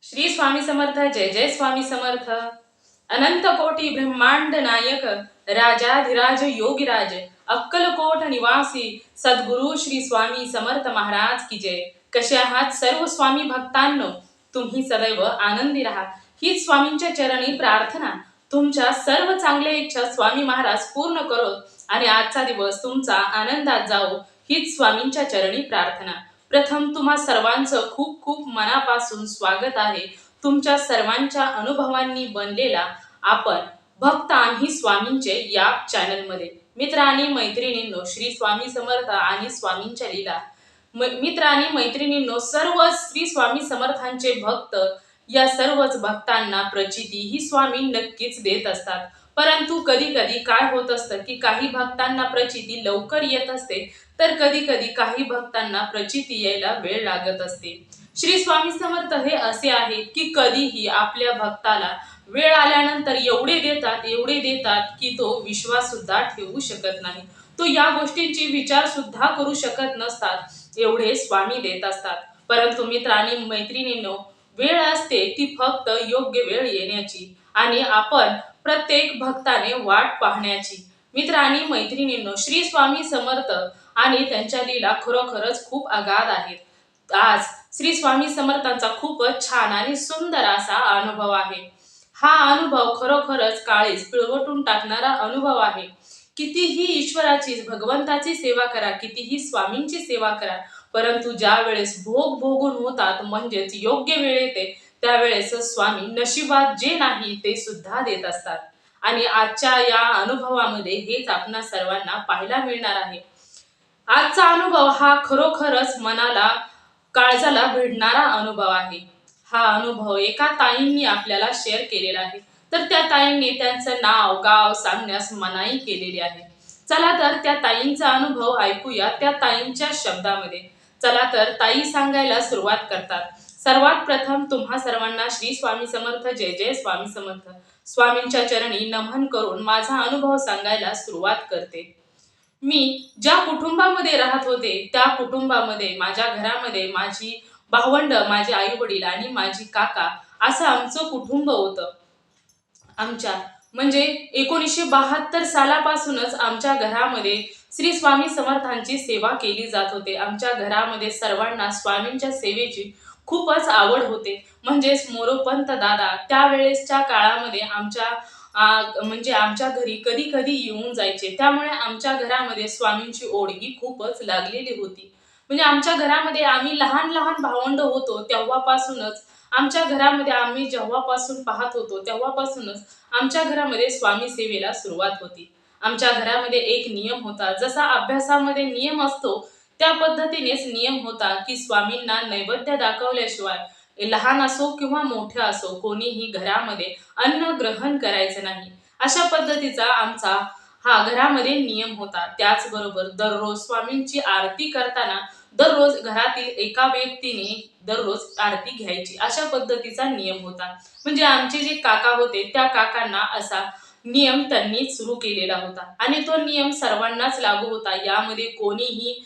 श्री स्वामी समर्थ. जय जय स्वामी समर्थ. अनंत कोटी ब्रह्मांड नायक राजाधिराज योगीराज अक्कलकोट निवासी सद्गुरु श्री स्वामी समर्थ महाराज की जय. कसे आहात सर्व स्वामी भक्तांनो? तुम्ही सदैव आनंदी राहा हीच स्वामींच्या चरणी प्रार्थना. तुमच्या सर्व चांगल्या इच्छा स्वामी महाराज पूर्ण करोत आणि आजचा दिवस तुमचा आनंदात जाओ हीच स्वामींच्या चरणी प्रार्थना. प्रथम तुम्हा सर्वांचं खूप खूप मनापासून स्वागत आहे. तुमच्या सर्वांच्या अनुभवांनी बनलेला आपण भक्त आम्ही स्वामींचे या चॅनलमध्ये. मित्र आणि मैत्रिणींनो, श्री स्वामी समर्थ आणि स्वामींच्या लीला. मित्र आणि मैत्रिणींनो, सर्व श्री स्वामी समर्थांचे भक्त या सर्वच भक्तांना प्रचिती ही स्वामी नक्कीच देत असतात. परंतु कधी कधी काय होत असतं की काही भक्तांना प्रचिती लवकर येत असते, तर कधी कधी काही भक्तांना प्रचिती यायला वेळ लागत असते. श्री स्वामी समर्थ हे असे आहेत की कधीही आपल्या भक्ताला वेळ आल्यानंतर एवढे देतात की तो विश्वास सुद्धा ठेवू शकत नाही. तो या गोष्टींची विचार सुद्धा करू शकत नसतात, एवढे स्वामी देत असतात. परंतु मित्र आणि मैत्रिणींनो, वेळ असते ती फक्त योग्य वेळ येण्याची आणि आपण प्रत्येक भक्ताने वाट पाहण्याची. मित्र आणि मैत्रिणींनो, श्री स्वामी समर्थ आणि त्यांच्या लीला खरोखरच खूप अगाध आहेत. आज श्री स्वामी समर्थांचा खूपच छान आणि सुंदर असा अनुभव आहे. हा अनुभव खरोखरच काळीज पिळवटून टाकणारा अनुभव आहे. कितीही ईश्वराची भगवंताची सेवा करा, कितीही स्वामींची सेवा करा, परंतु ज्या वेळेस भोग भोगून होतात म्हणजेच योग्य वेळ येते त्यावेळेस स्वामी नशिबात जे नाही ते सुद्धा देत असतात. आणि आजच्या या अनुभवामध्ये हेच आपणा सर्वांना पाहायला मिळणार आहे. आजचा अनुभव हा खरोखरच मनाला काळजाला भिडणारा अनुभव आहे. हा अनुभव एका ताईंनी आपल्याला शेअर केलेला आहे. तर त्या ताईंनी त्यांचं नाव गाव सांगण्यास मनाई केलेली आहे. चला तर त्या ताईंचा अनुभव ऐकूया त्या ताईंच्या शब्दामध्ये. चला तर ताई सांगायला सुरुवात करतात. सर्वात प्रथम तुम्हा सर्वांना श्री स्वामी समर्थ. जय जय स्वामी समर्थ. स्वामींच्या चरणी नमन करून माझा अनुभव सांगायला सुरुवात करते. मी ज्या कुटुंबामध्ये राहत होते त्या कुटुंबामध्ये माझ्या घरामध्ये माझी भावंड, माझे आई वडील आणि माझी काका असं आमचं कुटुंब होतं. आमच्या म्हणजे 1972 सालापासूनच आमच्या घरामध्ये श्री स्वामी समर्थांची सेवा केली जात होते. आमच्या घरामध्ये सर्वांना स्वामींच्या सेवेची खूपच आवड होते. म्हणजेच मोरोपंत दादा त्यावेळेसच्या काळामध्ये म्हणजे आमच्या घरी कधी कधी येऊन जायचे. त्यामुळे आमच्या घरामध्ये स्वामींची ओढ ही खूपच लागलेली होती. म्हणजे आमच्या घरामध्ये आम्ही लहान लहान भावंड होतो तेव्हापासूनच आमच्या घरामध्ये आम्ही जेव्हापासून पाहत होतो तेव्हापासूनच आमच्या घरामध्ये स्वामी सेवेला सुरुवात होती. आमच्या घरामध्ये एक नियम होता. जसा अभ्यासामध्ये नियम असतो त्या पद्धतीनेच नियम होता की स्वामींना नैवेद्य दाखवल्याशिवाय लहान असो किंवा मोठे असो कोणीही घरामध्ये अन्न ग्रहण करायचं नाही. अशा पद्धतीचा आमचा हा घरामध्ये नियम होता. त्याचबरोबर दररोज स्वामींची आरती करताना दररोज घरातील एका व्यक्तीने दररोज आरती घ्यायची अशा पद्धतीचा नियम होता. म्हणजे आमचे जे काका होते त्या काकांना असा नियम त्यांनी सुरू केलेला होता आणि तो नियम सर्वांनाच लागू होता. यामध्ये कोणीही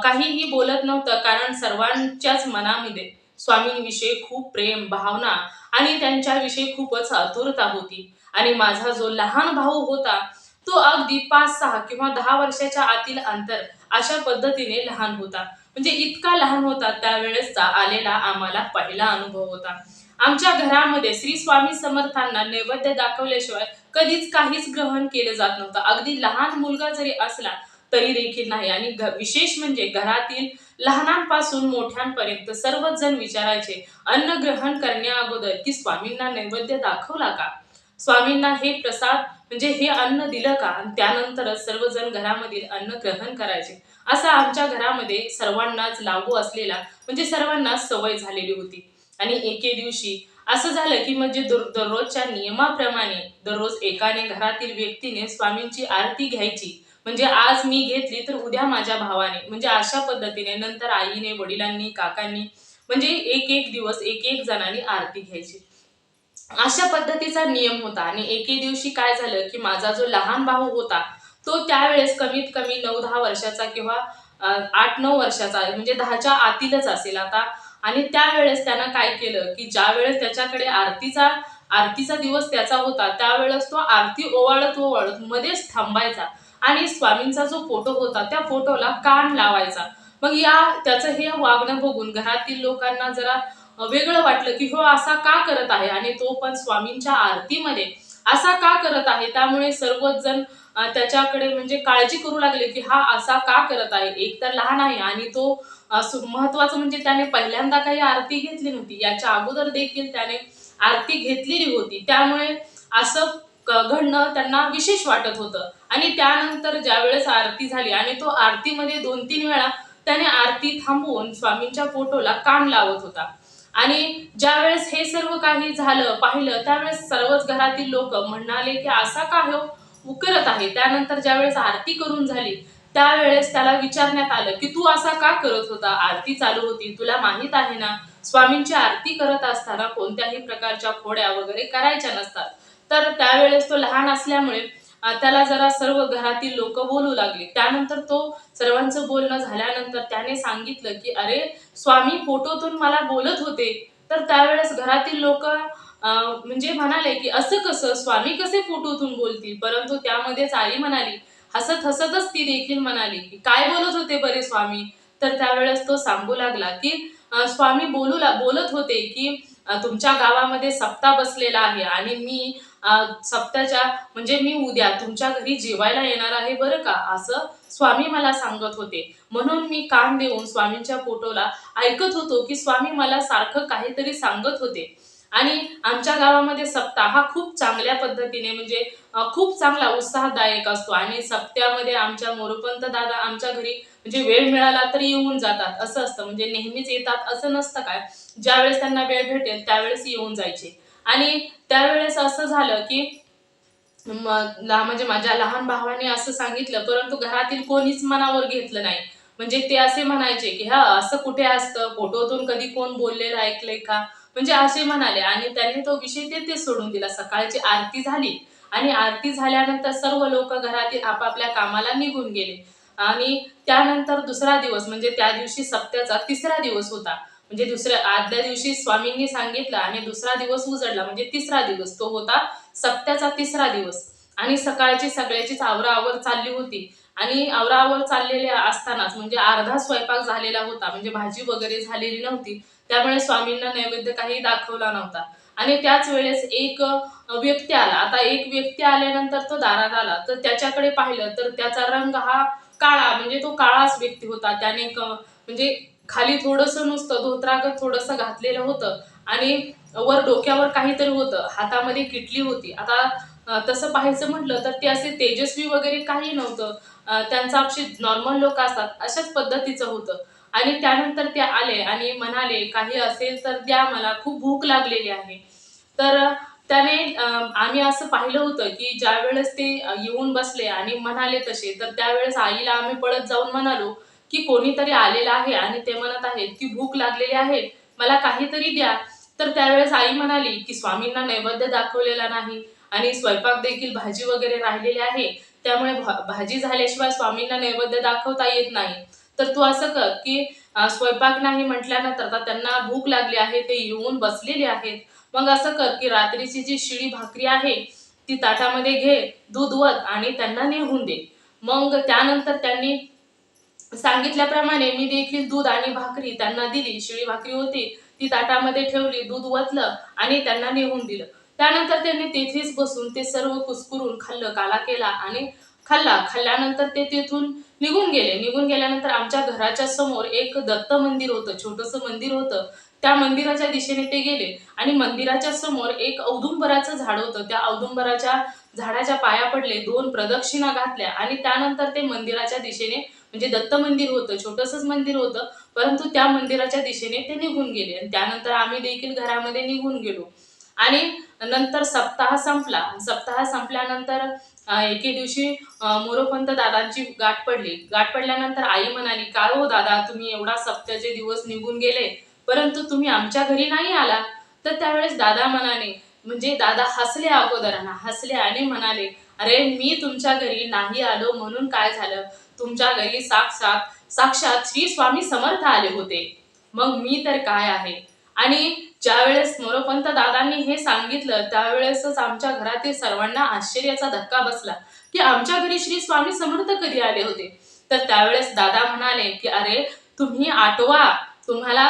काहीही बोलत नव्हतं, कारण सर्वांच्याच मनामध्ये स्वामींविषयी खूप प्रेम भावना आणि त्यांच्याविषयी खूपच आतुरता होती. आणि माझा जो लहान भाऊ होता तो अगदी 5-6 किंवा 10 वर्षाच्या आतील अंतर अशा पद्धतीने लहान होता. म्हणजे इतका लहान होता त्यावेळेसचा आलेला आम्हाला पहिला अनुभव होता. आमच्या घरामध्ये श्री स्वामी समर्थांना नैवेद्य दाखवल्याशिवाय कधीच काहीच ग्रहण केलं जात नव्हतं. अगदी लहान मुलगा जरी असला तरी देखील नाही. आणि विशेष म्हणजे घरातील लहानांपासून मोठ्यांपर्यंत सर्वच जण विचारायचे अन्न ग्रहण करण्या अगोदर की स्वामींना नैवेद्य दाखवला का, स्वामींना हे प्रसाद म्हणजे हे अन्न दिलं का, आणि त्यानंतरच सर्वजण घरामधील अन्न ग्रहण करायचे. असा आमच्या घरामध्ये सर्वांनाच लागू असलेला म्हणजे सर्वांना सवय झालेली होती. आणि एके दिवशी असं झालं की म्हणजे दररोजच्या नियमाप्रमाणे दररोज एकाने घरातील व्यक्तीने स्वामींची आरती घ्यायची. म्हणजे आज मी घेतली तर उद्या माझ्या भावाने, म्हणजे अशा पद्धतीने नंतर आईने, वडिलांनी, काकांनी म्हणजे एक एक दिवस एक एक जणांनी आरती घ्यायची. अशा पद्धतीचा नियम होता. आणि एके दिवशी काय झालं की माझा जो लहान भाऊ होता तो त्यावेळेस कमीत कमी 9-10 वर्षाचा किंवा 8-9 वर्षाचा म्हणजे 10च्या आतीलच असेल. आता आणि त्यावेळेस त्यानं काय केलं की ज्या वेळेस त्याच्याकडे आरतीचा दिवस त्याचा होता, त्यावेळेस तो आरती ओवाळत ओवाळत मध्येच थांबायचा आणि स्वामींचा जो फोटो होता त्या फोटोला कान लावायचा. मग त्याचं हे वागणं बघून घरातील लोकांना जरा वेगळं वाटलं की हो असा का करत आहे, आणि तो पण स्वामींच्या आरतीमध्ये असा का करत आहे. त्यामुळे सर्वच जण त्याच्याकडे म्हणजे काळजी करू लागले की हा असा का करत आहे. एक तर लहान आहे आणि तो महत्वाचं म्हणजे त्याने पहिल्यांदा काही आरती घेतली नव्हती, याच्या अगोदर देखील त्याने आरती घेतलेली होती. त्यामुळे असं घडणं त्यांना विशेष वाटत होतं. आणि त्यानंतर ज्या वेळेस आरती झाली आणि तो आरतीमध्ये 2-3 वेळा त्याने आरती थांबवून स्वामींच्या फोटोला कान लावत होता. आणि ज्यावेळेस हे सर्व काही झालं पाहिलं, त्यावेळेस सर्वच घरातील लोक म्हणाले की असा का हो करत आहे. त्यानंतर ज्यावेळेस आरती करून झाली त्यावेळेस त्याला विचारण्यात आलं की तू असा का करत होता, आरती चालू होती, तुला माहित आहे ना स्वामींची आरती करत असताना कोणत्याही प्रकारच्या खोड्या वगैरे करायच्या नसतात. तर त्यावेळेस तो लहान असल्यामुळे त्याला जरा सर्व घरातील लोक बोलू लागले. त्यानंतर तो सर्वांचं बोलणं झाल्यानंतर त्याने सांगितलं की अरे स्वामी फोटोतून मला बोलत होते. तर त्यावेळेस घरातील लोक म्हणजे म्हणाले की असं कसं, स्वामी कसे फोटोतून बोलतील. परंतु त्यामध्येच आई म्हणाली, हसत हसतच ती देखील म्हणाली की काय बोलत होते बरे स्वामी. तर त्यावेळेस तो सांगू लागला की स्वामी बोलत होते की तुमच्या गावामध्ये सप्ताह बसलेला आहे आणि मी सप्त्याच्या म्हणजे मी उद्या तुमच्या घरी जेवायला येणार आहे बरं का, असं स्वामी मला सांगत होते. म्हणून मी कान देऊन स्वामींच्या फोटोला ऐकत होतो की स्वामी मला सारखं काहीतरी सांगत होते. आणि आमच्या गावामध्ये सप्ताह हा खूप चांगल्या पद्धतीने म्हणजे खूप चांगला उत्साहदायक असतो. आणि सप्त्यामध्ये आमच्या मोरोपंत दादा आमच्या घरी म्हणजे वेळ मिळाला तर येऊन जातात असं असतं. म्हणजे नेहमीच येतात असं नसतं काय, ज्यावेळेस त्यांना वेळ भेटेल त्यावेळेस येऊन जायचे. आणि त्यावेळेस असं झालं की म्हणजे माझ्या लहान भावाने असं सांगितलं, परंतु घरातील कोणीच मनावर घेतलं नाही. म्हणजे ते असे म्हणायचे की हा असं कुठे असतं, फोटोतून कधी कोण बोललेलं ऐकलंय का, म्हणजे असे म्हणाले. आणि त्यांनी तो विषय तेथेच सोडून दिला. सकाळची आरती झाली आणि आरती झाल्यानंतर सर्व लोक घरातील आपापल्या कामाला निघून गेले. आणि त्यानंतर दुसरा दिवस म्हणजे त्या दिवशी सप्त्याचा तिसरा दिवस होता. म्हणजे आदल्या दिवशी स्वामींनी सांगितलं आणि दुसरा दिवस उजडला म्हणजे तिसरा दिवस तो होता सप्त्याचा तिसरा दिवस. आणि सकाळची सगळ्याचीच आवराआवर चालली होती. आणि आवराआवर चाललेले असतानाच म्हणजे अर्धा स्वयंपाक झालेला होता, म्हणजे भाजी वगैरे झालेली नव्हती. त्यामुळे स्वामींना नैवेद्य काही दाखवला नव्हता. आणि त्याच वेळेस एक व्यक्ती आला. आता एक व्यक्ती आल्यानंतर तो दारात आला तर त्याच्याकडे पाहिलं तर त्याचा रंग हा काळा, म्हणजे तो काळाच व्यक्ती होता. त्याने म्हणजे खाली थोडंसं नुसतं धोत्रागत थोडंसं घातलेलं होतं आणि वर डोक्यावर काहीतरी होतं, हातामध्ये किटली होती. आता तसं पाहायचं म्हटलं तर ते असे तेजस्वी वगैरे काही नव्हतं. त्यांचं असे नॉर्मल लोक असतात अशाच पद्धतीचं होतं. आणि त्यानंतर ते आले आणि म्हणाले काही असेल तर द्या, मला खूप भूक लागलेली आहे. तर त्याने आम्ही असं पाहिलं होतं की ज्यावेळेस ते येऊन बसले आणि म्हणाले तसे, तर त्यावेळेस आईला आम्ही पळत जाऊन म्हणालो की कोणीतरी आलेलं आहे आणि ते म्हणत आहेत की भूक लागलेली आहे, मला काहीतरी द्या. तर त्यावेळेस आई म्हणाली की स्वामींना नैवेद्य दाखवलेला नाही आणि स्वयंपाक देखील भाजी वगैरे राहिलेली आहे, त्यामुळे भाजी झाल्याशिवाय स्वामींना नैवेद्य दाखवता येत नाही. तर तू असं कर की स्वयंपाक नाही म्हटल्यानंतर आता त्यांना भूक लागली आहे, ते येऊन बसलेले आहेत. मग असं कर की रात्रीची जी शिळी भाकरी आहे ती ताटामध्ये घे, दूध वत आणि त्यांना नेऊन दे. मग त्यानंतर त्यांनी सांगितल्याप्रमाणे मी देखील दूध आणि भाकरी त्यांना दिली. शिळी भाकरी होती ती ताटामध्ये ठेवली, दूध ओतलं आणि त्यांना नेऊन दिलं. त्यानंतर त्यांनी तेथेच बसून ते सर्व कुस्करून खाल्लं, काला केला आणि खाल्ल्यानंतर ते तेथून निघून गेले. निघून गेल्यानंतर आमच्या घराच्या समोर एक दत्त मंदिर होतं, छोटंसं मंदिर होतं. त्या मंदिराच्या दिशेने ते गेले आणि मंदिराच्या समोर एक औदुंबराचं झाड होतं. त्या औदुंबराच्या झाडाच्या पाया पडले, 2 प्रदक्षिणा घातल्या आणि त्यानंतर ते मंदिराच्या दिशेने म्हणजे दत्त मंदिर होतं, छोटंसंच मंदिर होतं, परंतु त्या मंदिराच्या दिशेने ते निघून गेले. आणि त्यानंतर आम्ही देखील घरामध्ये निघून गेलो. आणि नंतर सप्ताह संपला. सप्ताह संपल्यानंतर एके दिवशी मोरोपंत दादांची गाठ पडली. गाठ पडल्यानंतर आई म्हणाली, "काय हो दादा, तुम्ही एवढा सप्त्याचे दिवस निघून गेले, परंतु तुम्ही आमच्या घरी नाही आला." तर त्यावेळेस दादा म्हणाले, म्हणजे दादा हसले, अगोदरांना हसले आणि म्हणाले, "अरे मी तुमच्या घरी नाही आलो म्हणून काय झालं? तुमच्या घरी साक्षात साक्षात श्री स्वामी समर्थ आले होते." मग मी तर काय आहे. आणि ज्यावेळेस मोरोपंत दादांनी हे सांगितलं त्यावेळेसच आमच्या घरातील सर्वांना आश्चर्याचा धक्का बसला की आमच्या घरी श्री स्वामी समर्थ कधी आले होते. तर त्यावेळेस दादा म्हणाले की अरे तुम्ही आठवा, तुम्हाला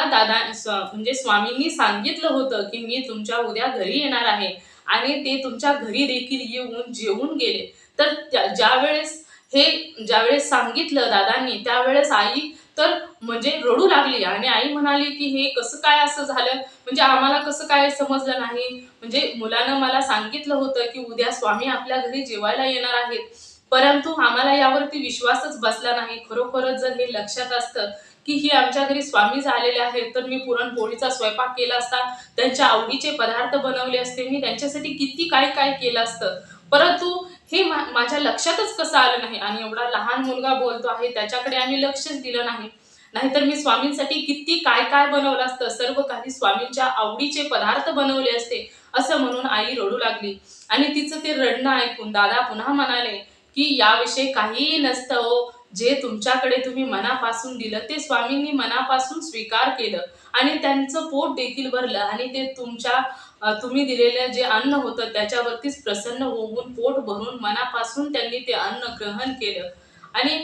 म्हणजे स्वामींनी सांगितलं होतं की मी तुमच्या उद्या घरी येणार आहे आणि ते तुमच्या घरी देखील येऊन जेवून गेले. तर ज्यावेळेस सांगितलं दादांनी त्यावेळेस आई तर म्हणजे रडू लागली आणि आई म्हणाली की हे कसं काय असं झालं, म्हणजे आम्हाला कसं काय समजलं नाही. म्हणजे मुलानं मला सांगितलं होतं की उद्या स्वामी आपल्या घरी जेवायला येणार आहेत, परंतु आम्हाला यावरती विश्वासच बसला नाही. खरोखरच जर हे लक्षात असतं की ही आमच्या घरी स्वामीच आलेले आहेत तर मी पुरणपोळीचा स्वयंपाक केला असता, त्यांच्या आवडीचे पदार्थ बनवले असते, मी त्यांच्यासाठी किती काय काय केलं असतं. परंतु हे माझ्या लक्षातच कसं आलं नाही आणि एवढा लहान मुलगा बोलतो आहे त्याच्याकडे आम्ही लक्षच दिलं नाही. नाहीतर मी स्वामींसाठी किती काय काय बनवलं असतं, सर्व काही स्वामींच्या आवडीचे पदार्थ बनवले असते असं म्हणून आई रडू लागली. आणि तिचं ते रडणं ऐकून दादा पुन्हा म्हणाले की याविषयी काहीही नसतं हो, जे तुमच्याकडे तुम्ही मनापासून दिलं ते स्वामींनी मनापासून स्वीकार केलं आणि त्यांचं पोट देखील भरलं आणि ते तुम्ही दिलेलं जे अन्न होतं त्याच्यावरतीच प्रसन्न होऊन पोट भरून मनापासून त्यांनी ते अन्न ग्रहण केलं. आणि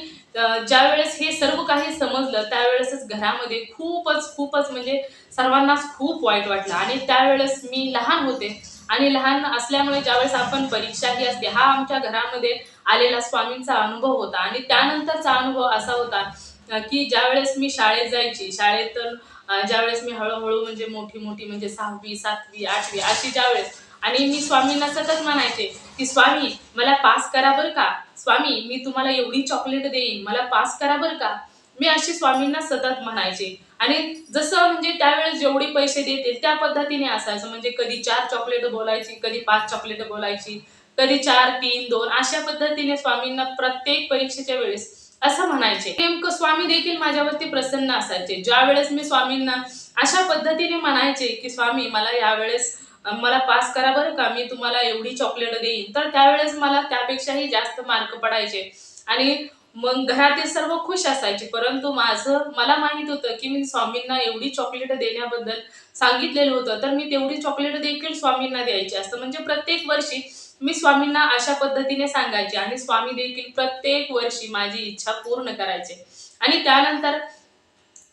ज्यावेळेस हे सर्व काही समजलं त्यावेळेसच घरामध्ये खूपच खूपच म्हणजे सर्वांनाच खूप वाईट वाटलं. आणि त्यावेळेस मी लहान होते आणि लहान असल्यामुळे ज्यावेळेस आपण परीक्षाही असते, हा आमच्या घरामध्ये आलेला स्वामींचा अनुभव होता. आणि त्यानंतरचा अनुभव असा होता की ज्यावेळेस मी शाळेत जायची, शाळेतून ज्यावेळेस मी हळूहळू म्हणजे मोठी मोठी म्हणजे 6वी 7वी 8वी अशी ज्यावेळेस, आणि मी स्वामींना सतत म्हणायचे की स्वामी मला पास करा बरं का, स्वामी मी तुम्हाला एवढी चॉकलेट देईन, मला पास करा बरं का. मी अशी स्वामींना सतत म्हणायचे. आणि जसं म्हणजे त्यावेळेस जेवढे पैसे देतील त्या पद्धतीने असायचं, म्हणजे कधी 4 चॉकलेट बोलायची, कधी 5 चॉकलेट बोलायची, कधी 4 3 2 अशा पद्धतीने स्वामींना प्रत्येक परीक्षेच्या वेळेस असं म्हणायचे. नेमकं स्वामी देखील माझ्यावरती प्रसन्न असायचे. ज्यावेळेस मी स्वामींना अशा पद्धतीने म्हणायचे की स्वामी मला यावेळेस मला पास करा बरं का, मी तुम्हाला एवढी चॉकलेट देईन, तर त्यावेळेस मला त्यापेक्षाही जास्त मार्क पडायचे. आणि मग घरातील सर्व खुश असायचे. परंतु मला माहित होतं की मी स्वामींना एवढी चॉकलेट देण्याबद्दल सांगितलेलं होतं, तर मी तेवढी चॉकलेट देखील स्वामींना द्यायची असतं. म्हणजे प्रत्येक वर्षी मी स्वामींना अशा पद्धतीने सांगायचे आणि स्वामी देखील प्रत्येक वर्षी माझी इच्छा पूर्ण करायचे. आणि त्यानंतर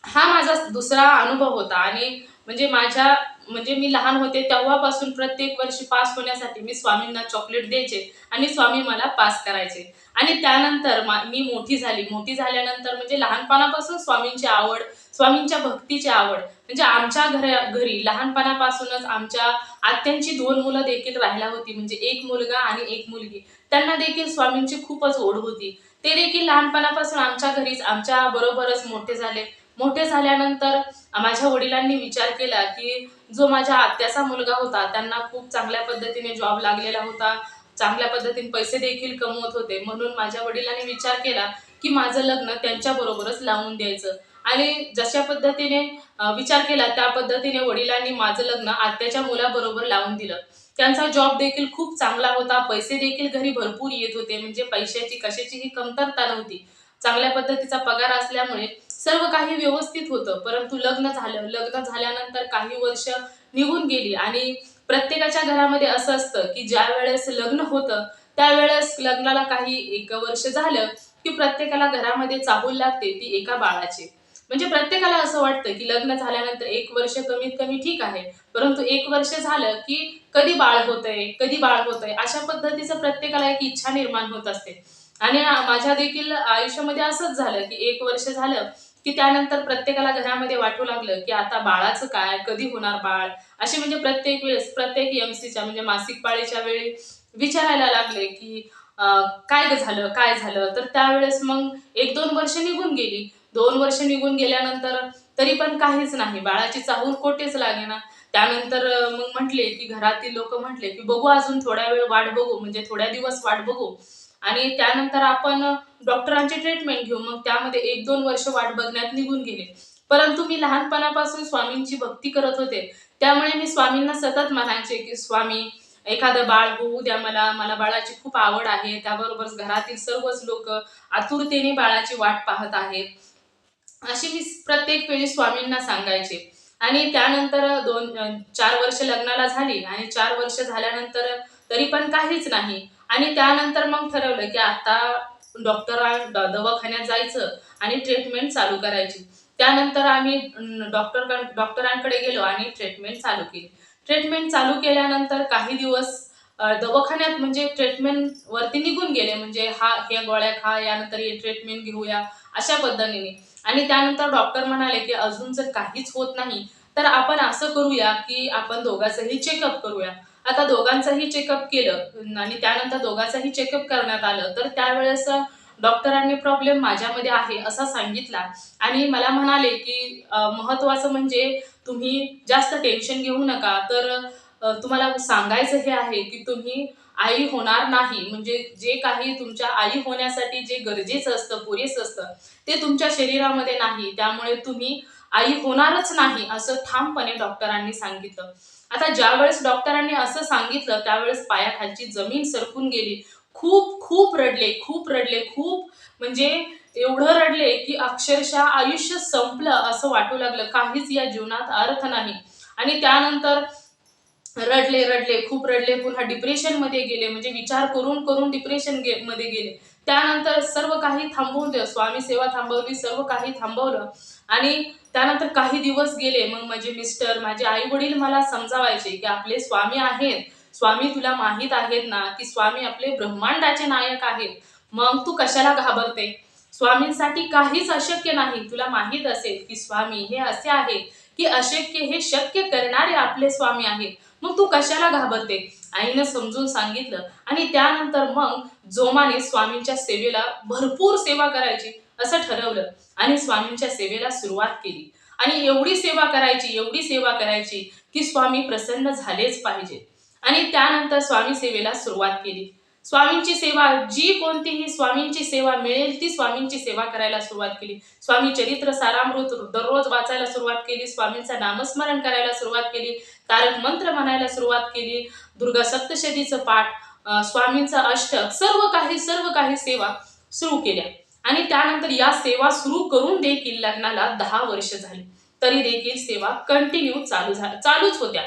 हा माझा दुसरा अनुभव होता. आणि म्हणजे मी लहान होते तेव्हापासून प्रत्येक वर्षी पास होण्यासाठी मी स्वामींना चॉकलेट द्यायचे आणि स्वामी मला पास करायचे. आणि त्यानंतर मी मोठी झाली. मोठी झाल्यानंतर म्हणजे लहानपणापासून स्वामींची आवड, स्वामींच्या भक्तीची आवड, म्हणजे आमच्या घरी लहानपणापासूनच आमच्या आत्यांची 2 मुलं देखील राहिला होती, म्हणजे एक मुलगा आणि एक मुलगी. त्यांना देखील स्वामींची खूपच ओढ होती. ते देखील लहानपणापासून आमच्या घरीच आमच्या बरोबरच मोठे झाले. मोठे झाल्यानंतर माझ्या वडिलांनी विचार केला की जो माझ्या आत्याचा मुलगा होता त्यांना खूप चांगल्या पद्धतीने जॉब लागलेला होता, चांगल्या पद्धतीने पैसे देखील कमवत होते, म्हणून माझ्या वडिलांनी विचार केला की माझं लग्न त्यांच्या बरोबरच लावून द्यायचं. आणि जशा पद्धतीने विचार केला त्या पद्धतीने वडिलांनी माझं लग्न आत्याच्या मुलाबरोबर लावून दिलं. त्यांचा जॉब देखील खूप चांगला होता, पैसे देखील घरी भरपूर येत होते, म्हणजे पैशाची कशाचीही कमतरता नव्हती. चांगल्या पद्धतीचा पगार असल्यामुळे सर्व काही व्यवस्थित होतं. परंतु लग्न झालं. लग्न झाल्यानंतर काही वर्ष निघून गेली आणि प्रत्येकाच्या घरामध्ये असं असतं की ज्यावेळेस लग्न होतं त्यावेळेस लग्नाला काही 1 वर्ष झालं की प्रत्येकाला घरामध्ये चाहूल लागते ती एका बाळाची. म्हणजे प्रत्येकाला असं वाटतं की लग्न झाल्यानंतर 1 वर्ष कमीत कमी ठीक आहे, परंतु 1 वर्ष झालं की कधी बाळ होतंय, कधी बाळ होतंय, अशा पद्धतीचं प्रत्येकाला एक इच्छा निर्माण होत असते. आणि माझ्या देखील आयुष्यामध्ये असंच झालं की 1 वर्ष झालं की त्यानंतर प्रत्येकाला घरामध्ये वाटू लागलं की आता बाळाचं काय, कधी होणार बाळ, असे म्हणजे प्रत्येक वेळेस प्रत्येक एमसीच्या म्हणजे मासिक पाळीच्या वेळी विचारायला लागले की काय ग झालं, काय झालं. तर त्यावेळेस मग 1-2 वर्ष निघून गेली. 2 वर्ष निघून गेल्यानंतर तरी पण काहीच नाही, बाळाची चाहूल कोठेच लागेना. त्यानंतर मग म्हटले की घरातील लोक म्हटले की बघू अजून थोड्या वेळ वाट बघू, म्हणजे थोड्या दिवस वाट बघू आणि त्यानंतर आपण डॉक्टरांची ट्रीटमेंट घेऊ. मग त्यामध्ये 1-2 वर्ष वाट बघण्यात निघून गेले. परंतु मी लहानपणापासून स्वामींची भक्ती करत होते, त्यामुळे मी स्वामींना सतत म्हणायचे की स्वामी एखादं बाळ होऊ द्या मला, मला बाळाची खूप आवड आहे. त्याबरोबरच घरातील सर्वच लोक आतुरतेने बाळाची वाट पाहत आहेत. अशी मी प्रत्येक वेळी स्वामींना सांगायचे. आणि त्यानंतर 4 वर्ष लग्नाला झाली आणि 4 वर्ष झाल्यानंतर तरी पण काहीच नाही. आणि त्यानंतर मग ठरवलं की आता दवाखान्यात जायचं आणि ट्रीटमेंट चालू करायची. त्यानंतर आम्ही डॉक्टरांकडे गेलो आणि ट्रीटमेंट चालू केली. ट्रीटमेंट चालू केल्यानंतर काही दिवस दवाखान्यात म्हणजे ट्रीटमेंट वरती निघून गेले, म्हणजे ह्या गोळ्या खा, यानंतर हे ट्रीटमेंट घेऊया, अशा पद्धतीने. आणि त्यानंतर डॉक्टर म्हणाले की अजून जर काहीच होत नाही तर आपण असं करूया की आपण दोघांचंही चेकअप करूया. आता दोघांचंही चेकअप केलं आणि त्यानंतर दोघांचंही चेकअप करण्यात आलं तर त्यावेळेस डॉक्टरांनी प्रॉब्लेम माझ्यामध्ये आहे असा सांगितला. आणि मला म्हणाले की महत्वाचं म्हणजे तुम्ही जास्त टेन्शन घेऊ नका. तर तुम्हाला सांगायचं हे आहे की तुम्ही आई होणार नाही, म्हणजे जे काही तुमच्या आई होण्यासाठी जे गरजेचं असतं, पुरेसं असतं, ते तुमच्या शरीरामध्ये नाही. त्यामुळे तुम्ही आई होणारच नाही असं ठामपणे डॉक्टरांनी सांगितलं. आता ज्यावेळेस डॉक्टरांनी असं सांगितलं त्यावेळेस पायाखालची जमीन सरकून गेली. खूप खूप रडले, खूप रडले, खूप म्हणजे एवढं रडले की अक्षरशः आयुष्य संपलं असं वाटू लागलं. काहीच या जीवनात अर्थ नाही. आणि त्यानंतर रडले, रडले, खूप रडले. पुन्हा डिप्रेशनमध्ये गेले, म्हणजे विचार करून करून मध्ये गेले. त्यानंतर सर्व काही थांबवून दिलं. स्वामी सेवा थांबवली, सर्व काही थांबवलं. आणि त्यानंतर काही दिवस गेले. मग माझे मिस्टर, माझे आई-वडील मला समजावायचे, की आपले स्वामी आहेत. स्वामी तुला माहीत आहेत ना, की स्वामी आपले ब्रह्मांडाचे नायक आहेत. मग तू कशाला घाबरते? स्वामींसाठी काहीच अशक्य नाही. तुला माहीत असेल, की स्वामी हे असे आहेत, की अशक्य हे शक्य करणारे आपले स्वामी आहेत. मग तू कशाला घाबरते? आईनं समजून सांगितलं. आणि त्यानंतर मग जोमाने स्वामींच्या सेवेला भरपूर सेवा करायची असं ठरवलं आणि स्वामींच्या सेवेला सुरुवात केली. आणि एवढी सेवा करायची, एवढी सेवा करायची की स्वामी प्रसन्न झालेच पाहिजे. आणि त्यानंतर स्वामी सेवेला सुरुवात केली. स्वामींची सेवा, जी कोणतीही स्वामींची सेवा मिळेल ती स्वामींची सेवा करायला सुरुवात केली. स्वामी चरित्र सारामृत दररोज वाचायला सुरुवात केली. स्वामींचं नामस्मरण करायला सुरुवात केली. तारक मंत्र म्हणायला सुरुवात केली. दुर्गा सप्तशतीचं पाठ, स्वामींचं अष्टक, सर्व काही सेवा सुरू केल्या. आणि त्यानंतर या सेवा सुरू करून देखील लग्नाला 10 वर्ष झाली. तरी देखील सेवा कंटिन्यू चालूच होत्या.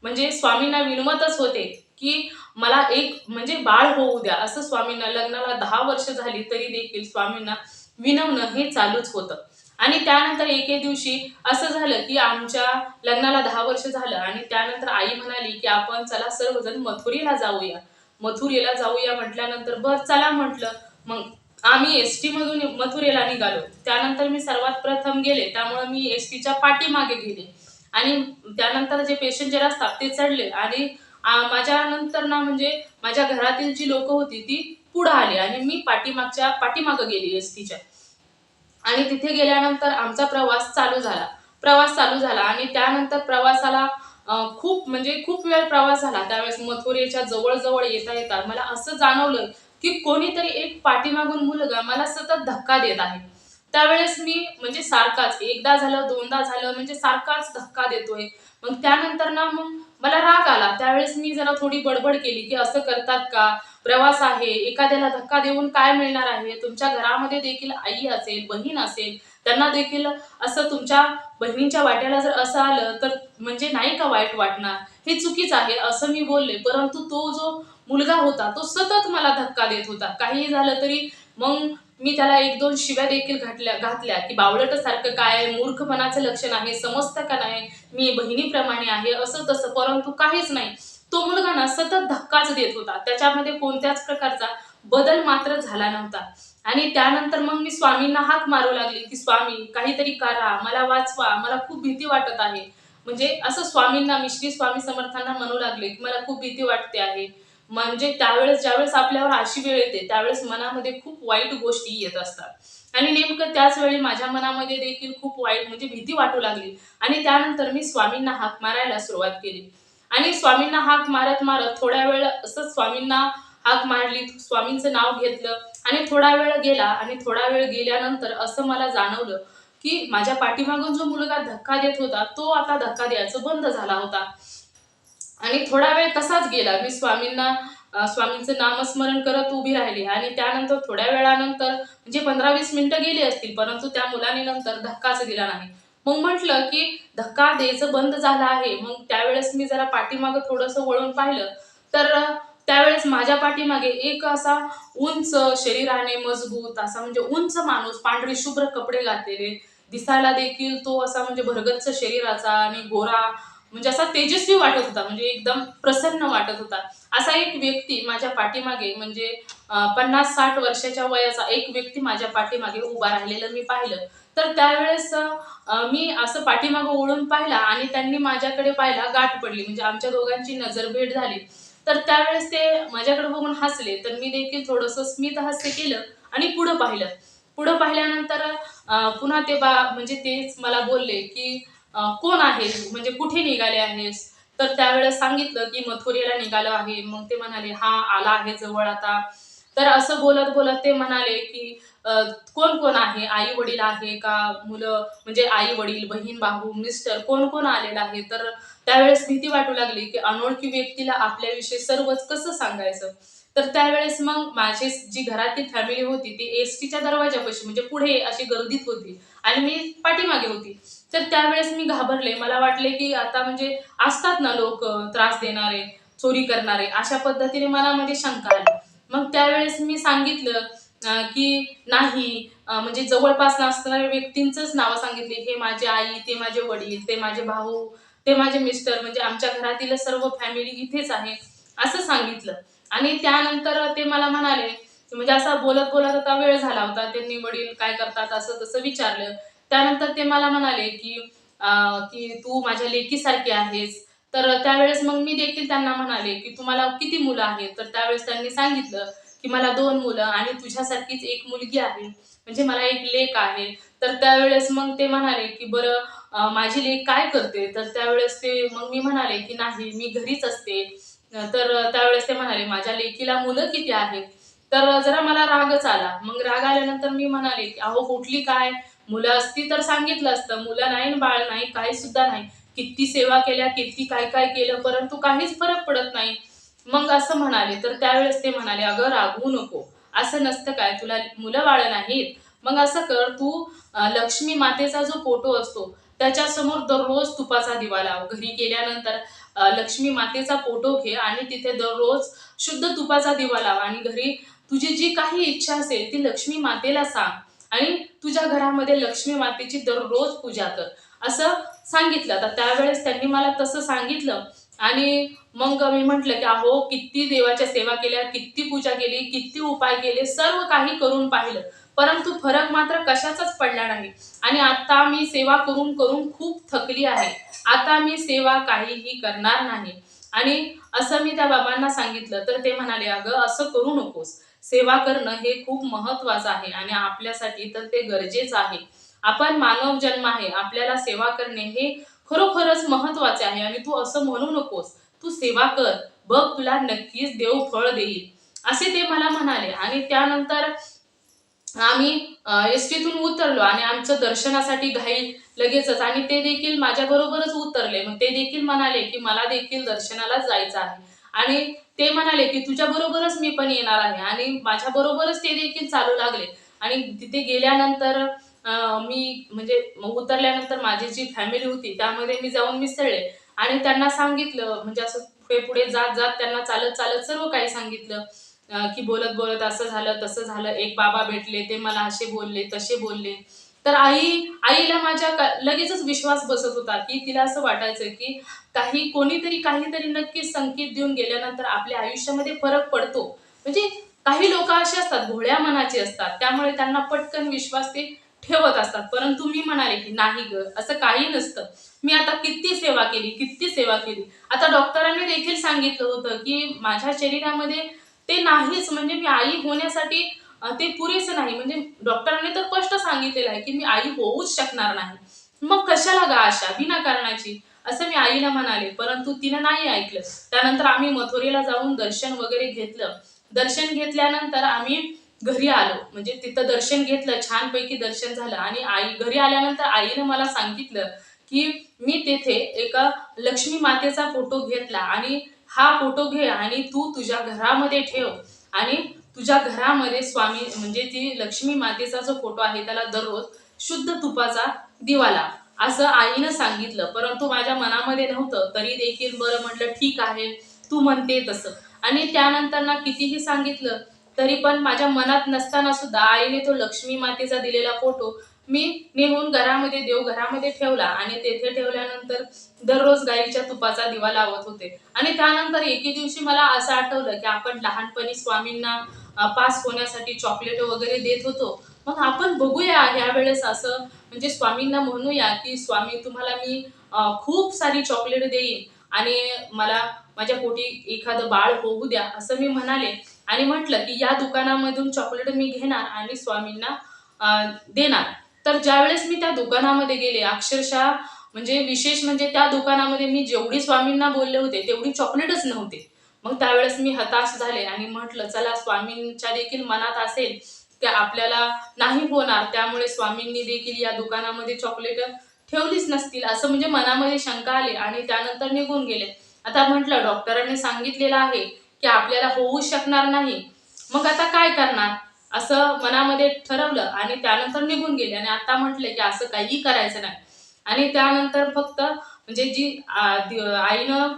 म्हणजे स्वामींना विनवतच होते की मला एक म्हणजे बाळ होऊ द्या, असं स्वामींना. लग्नाला 10 वर्ष झाली तरी देखील स्वामींना विनवणं हे चालूच होतं. आणि त्यानंतर एके दिवशी असं झालं की आमच्या लग्नाला 10 वर्ष झालं आणि त्यानंतर आई म्हणाली की आपण चला सर्वजण मथुरेला जाऊया. मथुरेला जाऊया म्हटल्यानंतर बर चला म्हटलं. मग आम्ही एसटी मधून मथुरेला निघालो. त्यानंतर मी सर्वात प्रथम गेले, त्यामुळे मी एसटीच्या पाठीमागे गेले. आणि त्यानंतर जे पॅसेंजर असतात ते चढले. आणि माझ्या नंतर ना म्हणजे माझ्या घरातील जी लोक होती ती पुढे आली आणि मी पाठीमागं गेली एसटीच्या. आणि तिथे गेल्यानंतर आमचा प्रवास चालू झाला. आणि त्यानंतर प्रवासाला खूप म्हणजे खूप वेळ प्रवास झाला. त्यावेळेस मथुरेच्या जवळ येता येता मला असं जाणवलं की कोणीतरी एक पाठीमागून मुलगा मला सतत धक्का देत आहे. त्यावेळेस मी म्हणजे सारखाच, एकदा झालं, दोनदा झालं, म्हणजे सारखाच धक्का देतोय. मग त्यानंतर ना मग मला राग आला. त्यावेळेस मी जरा थोडी बडबड केली की असं करतात का? प्रवास आहे, एखाद्याला धक्का देऊन काय मिळणार आहे? तुमच्या घरामध्ये देखील आई असेल, बहीण असेल, त्यांना देखील असं तुमच्या बहिणीच्या वाट्याला जर असं आलं तर म्हणजे नाही का वाईट वाटणार? हे चुकीच आहे असं मी बोलले. परंतु तो जो मुलगा होता तो सतत मला धक्का देत होता. काहीही झालं तरी मग मी त्याला 1-2 शिव्या देखील घातल्या की बावळटसारखं काय, मूर्खपणाचं लक्षण आहे, समजतं का नाही, मी बहिणीप्रमाणे आहे, असं तसं. परंतु काहीच नाही. तो मुलगा ना सतत धक्काच देत होता. त्याच्यामध्ये कोणत्याच प्रकारचा बदल मात्र झाला नव्हता. आणि त्यानंतर मग मी स्वामींना हाक मारू लागली की स्वामी काहीतरी करा, मला वाचवा, मला खूप भीती वाटत आहे. म्हणजे असं स्वामींना, मी श्री स्वामी समर्थांना म्हणू लागले की मला खूप भीती वाटते आहे. म्हणजे त्यावेळेस ज्यावेळेस आपल्यावर अशी वेळ येते त्यावेळेस मनामध्ये खूप वाईट गोष्टी येत असतात. आणि नेमकं त्याच वेळी माझ्या मनामध्ये देखील खूप वाईट म्हणजे भीती वाटू लागली. आणि त्यानंतर मी स्वामींना हाक मारायला सुरुवात केली. आणि स्वामींना हाक मारत मारत थोड्या वेळ असं स्वामींना हाक मारली, स्वामींचं नाव घेतलं. आणि थोडा वेळ गेला आणि थोडा वेळ गेल्यानंतर असं मला जाणवलं की माझ्या पाठीमागून जो मुलगा धक्का देत होता तो आता धक्का द्यायचं बंद झाला होता. आणि थोडा वेळ तसाच गेला. मी स्वामींना स्वामींचं नामस्मरण करत उभी राहिली आणि त्यानंतर थोड्या वेळानंतर म्हणजे 15-20 मिनिटं गेली असतील, परंतु त्या मुलाने नंतर धक्काच दिला नाही. मग म्हटलं की धक्का द्यायचं बंद झालं आहे. मग त्यावेळेस मी जरा पाठीमागं थोडंसं वळून पाहिलं, तर त्यावेळेस माझ्या पाठीमागे एक असा उंच शरीराने मजबूत असा म्हणजे उंच माणूस, पांढरी शुभ्र कपडे घातलेले, दिसायला देखील तो असा म्हणजे भरगच्च शरीराचा आणि गोरा, म्हणजे असा तेजस्वी वाटत होता, म्हणजे एकदम प्रसन्न वाटत होता. असा एक व्यक्ती माझ्या पाठीमागे म्हणजे 50-60 वर्षाच्या वयाचा एक व्यक्ती माझ्या पाठीमागे उभा राहिलेलं मी पाहिलं. तर त्यावेळेस मी असं पाठीमागं वळून पाहिला आणि त्यांनी माझ्याकडे पाहिला, गाठ पडली. म्हणजे आमच्या दोघांची नजरभेट झाली. तर त्यावेळेस ते माझ्याकडे बघून हसले. तर मी देखील थोडंसं स्मित हास्य केलं आणि पुढं पाहिलं. पुढं पाहिल्यानंतर पुन्हा ते म्हणजे तेच मला बोलले, की "कोण आहेस? म्हणजे कुठे निघाले आहेस?" तर त्यावेळेस सांगितलं, की "मथुरेला निघालो आहे." मग ते म्हणाले, "हां, आला आहे जवळ आता." तर असं बोलत-बोलत ते म्हणाले, की "कोण-कोण आहे? आई-वडील आहे का? मुलं म्हणजे आई-वडील, बहीण-भाऊ, मिस्टर कोण-कोण आलेलं आहे?" तर त्यावेळेस भीती वाटू लागली, की अनोळखी व्यक्तीला आपल्याविषयी सर्वच कसं सांगायचं? तर त्यावेळेस मग माझी जी घरातील फॅमिली होती ती एसटीच्या दरवाजापाशी म्हणजे पुढे अशी गर्दीत होती आणि मी पाठीमागे होती. तर त्यावेळेस मी घाबरले. मला वाटले, की आता म्हणजे असतात ना लोकं त्रास देणारे, चोरी करणारे, अशा पद्धतीने मनामध्ये शंका आली. मग त्यावेळेस मी सांगितलं की नाही, म्हणजे जवळपास असणाऱ्या व्यक्तींचंच नावं सांगितली. हे माझी आई, ते माझे वडील, ते माझे भाऊ, ते माझे मिस्टर, म्हणजे आमच्या घरातील सर्व फॅमिली इथेच आहे, असं सांगितलं. आणि त्यानंतर ते मला म्हणाले, म्हणजे असं बोलत-बोलत आता वेळ झाला होता. त्यांनी वडील काय करतात असं तसं विचारलं. त्यानंतर ते मला म्हणाले, की की "तू माझ्या लेकीसारखी आहेस." तर त्यावेळेस मग मी देखील त्यांना म्हणाले, की "तुम्हाला किती मुलं आहेत?" तर त्यावेळेस त्यांनी सांगितलं, की "मला 2 मुलं आणि तुझ्यासारखीच एक मुलगी आहे. म्हणजे मला एक लेक आहे." तर त्यावेळेस मग ते म्हणाले, की "बरं माझी लेक काय करते?" तर त्यावेळेस मग मी म्हणाले, की "नाही, मी घरीच असते." तर त्यावेळेस ते म्हणाले, "माझ्या लेकीला मुलं किती आहेत?" तर जरा मला रागच आला. मग राग आल्यानंतर मी म्हणाले, की "अहो कुठली काय? मुलं असती तर सांगितलं असतं. मुलं नाही आणि बाळ नाही, काही सुद्धा नाही. किती सेवा केल्या, किती काय-काय केलं, परंतु काहीच फरक पडत नाही." मग असं म्हणाले. तर त्यावेळेस ते म्हणाले, "अगं रागवू नको. असं नसतं काय, तुला मुलं-बाळं नाहीत? मग असं कर, तू लक्ष्मी मातेचा जो फोटो असतो, त्याच्यासमोर दररोज तुपाचा दिवा लाव. घरी गेल्यानंतर लक्ष्मी मातेचा फोटो घे आणि तिथे दररोज शुद्ध तुपाचा दिवा लाव आणि घरी तुझी जी काही इच्छा असेल ती लक्ष्मी मातेला सांग आणि तुझ्या घरामध्ये लक्ष्मी मातेची दररोज पूजा कर." असं सांगितलं. तर त्यावेळेस त्यांनी मला तसं सांगितलं आणि मग मी म्हटलं, की "अहो, किती देवाच्या सेवा केल्या, किती पूजा केली, किती उपाय केले, सर्व काही करून पाहिलं. परंतु फरक मात्र कशाचाच पडला नाही आणि आता मी सेवा करून-करून खूप थकली आहे. आता मी सेवा काहीही करणार नाही." आणि असं मी त्या बाबांना सांगितलं. तर ते म्हणाले, "अगं, असं करू नकोस. सेवा करणं हे खूप महत्त्वाचं आहे आणि आपल्यासाठी तर ते गरजेचं आहे. आपण मानव जन्म आहे. आपल्याला सेवा करणे हे खरोखरच महत्त्वाचे आहे आणि तू असं म्हणू नकोस. तू सेवा कर. बघ तुला नक्कीच देव फळ देईल." असे ते मला म्हणाले आणि त्यानंतर आम्ही एसटीतून उतरलो आणि आमचं दर्शनासाठी घाई लगेचच आणि ते देखील माझ्याबरोबरच उतरले. मग ते देखील म्हणाले, की "मला देखील दर्शनाला जायचं आहे." आणि ते म्हणाले, की "तुझ्याबरोबरच मी पण येणार आहे." आणि माझ्याबरोबरच ते देखील चालू लागले आणि तिथे गेल्यानंतर मी म्हणजे मग उतरल्यानंतर माझी जी फॅमिली होती त्यामध्ये मी जाऊन मिसळले आणि त्यांना सांगितलं म्हणजे असं पुढे-पुढे जात-जात त्यांना चालत-चालत सर्व काही सांगितलं. की बोलत-बोलत असं झालं, तसं झालं. एक बाबा भेटले, ते मला असे बोलले, तसे बोलले. तर आईला माझ्या लगेचच विश्वास बसत होता, की तिला असं वाटायचं, की कोणीतरी काहीतरी नक्कीच संकेत देऊन गेल्यानंतर आपल्या आयुष्यामध्ये फरक पडतो. म्हणजे काही लोकं असे असतात, भोळ्या मनाचे असतात. त्यामुळे त्यांना पटकन विश्वास ते ठेवत असतात. परंतु मी म्हणाले, की "नाही गं, असं काही नसतं. मी आता किती सेवा केली, किती सेवा केली." आता डॉक्टरांनी देखील सांगितलं होतं, की माझ्या शरीरामध्ये ते नाहीच, म्हणजे मी आई होण्यासाठी ते पुरेसं नाही. म्हणजे डॉक्टरांनी तर स्पष्ट सांगितलेलं आहे, की मी आई होऊच शकणार नाही. मग कशाला गं आशा विनाकारणाची, असं मी आईला म्हणाले. परंतु तिनं नाही ऐकलं. त्यानंतर आम्ही मथुरेला जाऊन दर्शन वगैरे घेतलं. दर्शन घेतल्यानंतर आम्ही घरी आलो. म्हणजे तिथं दर्शन घेतलं, छानपैकी दर्शन झालं आणि घरी आल्यानंतर आईनं मला सांगितलं, की मी तेथे एका लक्ष्मी मातेचा फोटो घेतला आणि हा फोटो घे आणि तू तुझ्या घरामध्ये ठेव आणि तुझ्या घरामध्ये स्वामी म्हणजे ती लक्ष्मी मातेचा जो फोटो आहे त्याला दररोज शुद्ध तुपाचा दिवा लाव, असं आईनं सांगितलं. परंतु माझ्या मनामध्ये नव्हतं, तरी देखील बरं म्हटलं ठीक आहे, तू म्हणते तसं. आणि त्यानंतर ना कितीही सांगितलं तरी पण माझ्या मनात नसताना सुद्धा आईने तो लक्ष्मी मातेचा दिलेला फोटो मी नेहून घरामध्ये देवघरामध्ये ठेवला आणि तेथे ठेवल्यानंतर दररोज गाईच्या तुपाचा दिवा लावत होते. आणि त्यानंतर एके दिवशी मला असं आठवलं की आपण लहानपणी स्वामींना पास होण्यासाठी चॉकलेट वगैरे देत होतो. मग आपण बघूया ह्या वेळेस असं म्हणजे स्वामींना म्हणूया की स्वामी तुम्हाला मी खूप सारी चॉकलेट देईन आणि मला माझ्या पोटी एखादं बाळ होऊ द्या, असं मी म्हणाले. आणि म्हटलं की या दुकानामधून चॉकलेट मी घेणार आणि स्वामींना देणार. तर ज्यावेळेस मी त्या दुकानामध्ये गेले, अक्षरशः म्हणजे विशेष म्हणजे त्या दुकानामध्ये मी जेवढी स्वामींना बोलले होते तेवढी चॉकलेटच नव्हते. मग त्यावेळेस मी हताश झाले आणि म्हटलं चला स्वामींच्या देखील मनात असेल की आपल्याला नाही होणार, त्यामुळे स्वामींनी देखील या दुकानामध्ये चॉकलेट ठेवलीच नसतील, असं म्हणजे मनामध्ये शंका आली आणि त्यानंतर निघून गेले. आता म्हटलं डॉक्टरांनी सांगितलेलं आहे की आपल्याला होऊ शकणार नाही, मग आता काय करणार, असं मनामध्ये ठरवलं आणि त्यानंतर निघून गेले. आणि आता म्हटलं की असं काही करायचं नाही. आणि त्यानंतर फक्त म्हणजे जी आईनं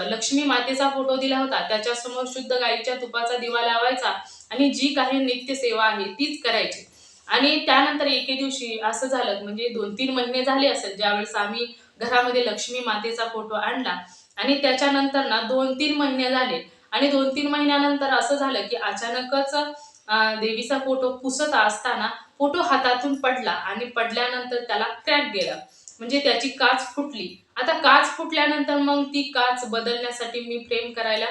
लक्ष्मी मातेचा फोटो दिला होता त्याच्यासमोर शुद्ध गाईच्या तुपाचा दिवा लावायचा आणि जी काही नित्य सेवा आहे तीच करायची. आणि त्यानंतर एके दिवशी असं झालं म्हणजे 2-3 महिने झाले असेल ज्यावेळेस आम्ही घरामध्ये लक्ष्मी मातेचा फोटो आणला. आणि त्याच्यानंतर ना 2-3 महिने झाले आणि 2-3 महिन्यानंतर असं झालं की अचानकच देवीचा फोटो पुसत असताना फोटो हातातून पडला आणि पडल्यानंतर त्याला क्रॅक गेला, म्हणजे त्याची काच फुटली. आता काच फुटल्यानंतर मग ती काच बदलण्यासाठी मी फ्रेम करायला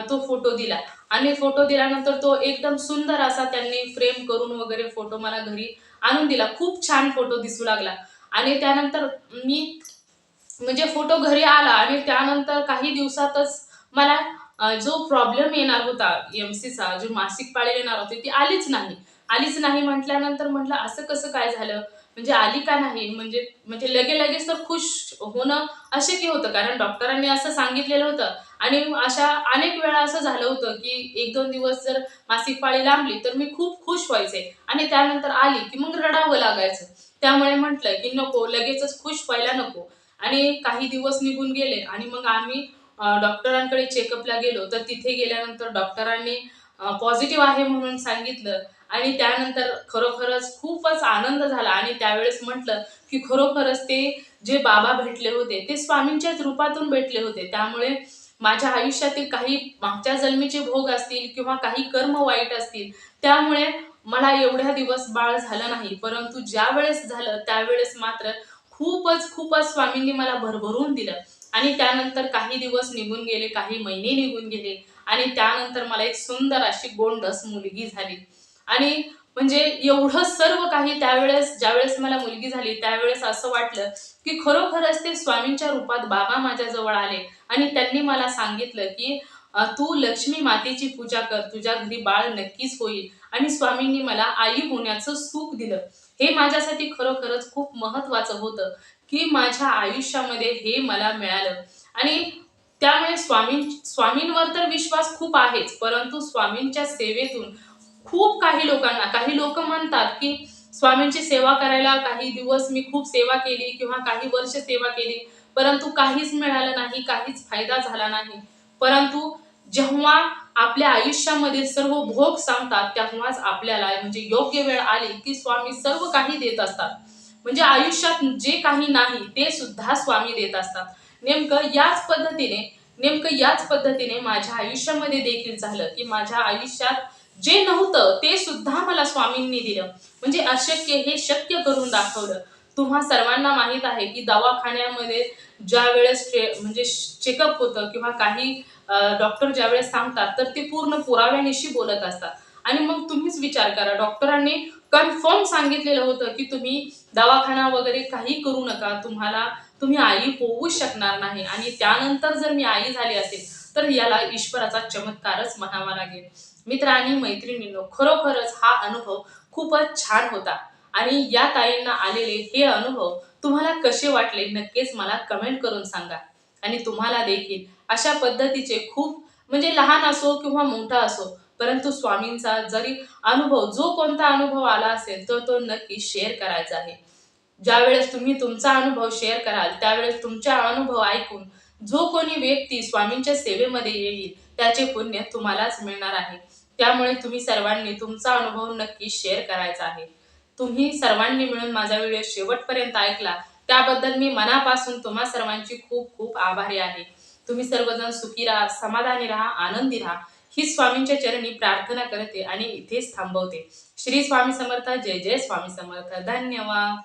तो फोटो दिला आणि फोटो दिल्यानंतर तो एकदम सुंदर असा त्यांनी फ्रेम करून वगैरे फोटो मला घरी आणून दिला. खूप छान फोटो दिसू लागला. आणि त्यानंतर मी म्हणजे फोटो घरी आला आणि त्यानंतर काही दिवसातच मला जो प्रॉब्लेम येणार होता एमसीचा, जो मासिक पाळी येणार होती ती आलीच नाही. आलीच नाही म्हटल्यानंतर म्हटलं असं कसं काय झालं? म्हणजे आली का नाही? म्हणजे म्हणजे लगेच तर खुश होणं अशक्य होतं, कारण डॉक्टरांनी असं सांगितलेलं होतं. आणि अशा अनेक वेळा असं झालं होतं की 1-2 दिवस जर मासिक पाळी लांबली तर मी खूप खुश व्हायचे आणि त्यानंतर आली की मग रडावं लागायचं. त्यामुळे म्हटलं की नको, लगेचच खुश व्हायला नको. आणि काही दिवस निघून गेले आणि मग आम्ही डॉक्टरांकडे चेकअपला गेलो. तर तिथे गेल्यानंतर डॉक्टरांनी पॉझिटिव्ह आहे म्हणून सांगितलं. आणि त्यानंतर खरोखरच खूपच आनंद झाला आणि त्यावेळेस म्हटलं की खरोखरच ते जे बाबा भेटले होते ते स्वामींच्याच रूपातून भेटले होते. त्यामुळे माझ्या आयुष्यातील काही मागच्या जन्मीचे भोग असतील किंवा काही कर्म वाईट असतील, त्यामुळे मला एवढ्या दिवस बाळ झालं नाही. परंतु ज्यावेळेस झालं त्यावेळेस मात्र खूपच स्वामींनी मला भरभरून दिलं. आणि त्यानंतर काही दिवस निघून गेले, काही महिने निघून गेले आणि त्यानंतर मला एक सुंदर अशी गोंडस मुलगी झाली. आणि म्हणजे एवढं सर्व काही त्यावेळेस ज्यावेळेस मला मुलगी झाली त्यावेळेस असं वाटलं की खरोखरच ते स्वामींच्या रूपात बाबा माझ्या जवळ आले आणि त्यांनी मला सांगितलं की तू लक्ष्मी मातेची पूजा कर, तुझ्या घरी बाळ नक्कीच होईल. आणि स्वामींनी मला आई होण्याचं सुख दिलं. हे माझ्यासाठी खरोखरच खूप महत्वाचं होतं की माझ्या आयुष्यामध्ये हे मला मिळालं. आणि त्यामुळे स्वामींवर तर विश्वास खूप आहेच, परंतु स्वामींच्या सेवेतून खूप काही लोक म्हणतात की स्वामींची सेवा करायला काही दिवस मी खूप सेवा केली किंवा काही वर्ष सेवा केली, परंतु काहीच मिळालं नाही, काहीच फायदा झाला नाही. परंतु जेव्हा आपल्या आयुष्यामध्ये सर्व भोग संपतात तेव्हाच आपल्याला म्हणजे योग्य वेळ आली की स्वामी सर्व काही देत असतात. म्हणजे आयुष्यात जे काही नाही ते सुद्धा स्वामी देत असतात. नेमकं याच पद्धतीने माझ्या आयुष्यामध्ये देखील झालं की माझ्या आयुष्यात जे नव्हतं ते सुद्धा मला स्वामींनी दिलं. म्हणजे अशक्य हे शक्य करून दाखवलं. तुम्हा सर्वांना माहित आहे की दवाखान्यामध्ये ज्या वेळेस म्हणजे चेकअप होतं किंवा काही डॉक्टर ज्यावेळेस सांगतात तर ते पूर्ण पुराव्यानिशी बोलत असतात. आणि मग तुम्हीच विचार करा, डॉक्टरांनी कन्फर्म सांगितलेलं होतं की तुम्ही दवाखाना वगैरे काही करू नका, तुम्ही आई होऊ शकणार नाही. आणि त्यानंतर जर मी आई झाली असेल तर याला ईश्वराचा चमत्कारच म्हणावा लागेल. मित्र आणि मैत्रिणींनो, खरोखरच हा अनुभव खूपच छान होता. आणि या ताईंना आलेले हे अनुभव तुम्हाला कसे वाटले नक्कीच मला कमेंट करून सांगा. आणि तुम्हाला देखील अशा पद्धतीचे खूप म्हणजे लहान असो किंवा मोठा असो, परंतु स्वामींचा जरी अनुभव जो कोणता अनुभव आला असेल तर तो नक्की शेअर करायचा आहे. ज्यावेळेस तुम्ही तुमचा अनुभव शेअर कराल त्यावेळेस तुमचा अनुभव ऐकून जो कोणी व्यक्ती स्वामींच्या सेवेमध्ये येईल त्याचे पुण्य तुम्हालाच मिळणार आहे. त्यामुळे तुम्ही सर्वांनी तुमचा अनुभव नक्की शेअर करायचा आहे. तुम्ही सर्वांनी मिळून माझा व्हिडिओ शेवटपर्यंत ऐकला त्याबद्दल मी मनापासून तुम्हा सर्वांची खूप खूप आभारी आहे. तुम्ही सर्वजण सुखी राहा, समाधानी राहा, आनंदी राहा ही स्वामींच्या चरणी प्रार्थना करते आणि इथेच थांबवते. श्री स्वामी समर्थ. जय जय स्वामी समर्थ. धन्यवाद.